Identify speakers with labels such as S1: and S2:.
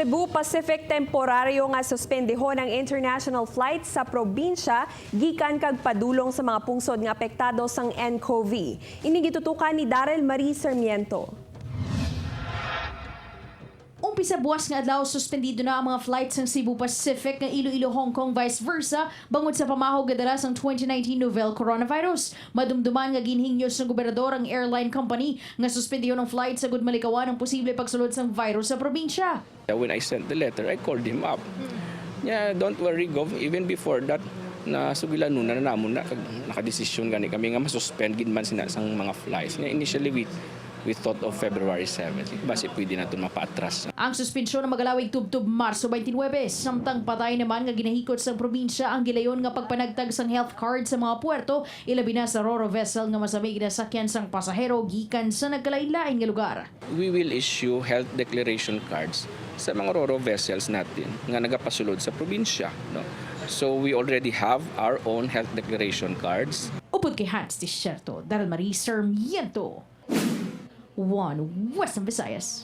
S1: Cebu Pacific temporaryo nga suspendehon ang international flight sa probinsya gikan kag padulong sa mga pungsod nga apektado sang nCoV. Ini gitutukan ni Daryl Marie Sarmiento.
S2: Umpisa buwas nga adlaw suspendido na ang mga flights ng Cebu Pacific nga Iloilo, Hong Kong, vice versa bangod sa pamahog gadalas ng 2019 novel coronavirus. Madumduman nga ginhinyos ng gobernador ang airline company nga suspendido ng flight sa gud malikawan ang posible pagsulod sang virus sa probinsya.
S3: When I sent the letter, I called him up. Yeah, don't worry, Gov. Even before that, na sugilan na namon na nakadesisyon gani kami nga masuspend gid man sina sang mga flights. Initially we thought of February 7. Basi pwede na ito mapaatras.
S2: Ang suspensyon na magalawig tubtub Marso 29, samtang patay naman nga ginahikot sa probinsya ang gilayon nga pagpanagtag sang health card sa mga puerto, ilabi na sa Roro vessel nga masamig na sakyan sang pasahero gikan sa nagkalain-lain nga lugar.
S3: We will issue health declaration cards sa mga Roro vessels natin nga nagapasulod sa probinsya. No? So we already have our own health declaration cards.
S2: Upod kay Hans Tisherto, Daryl Marie Sarmiento, One Western Visayas.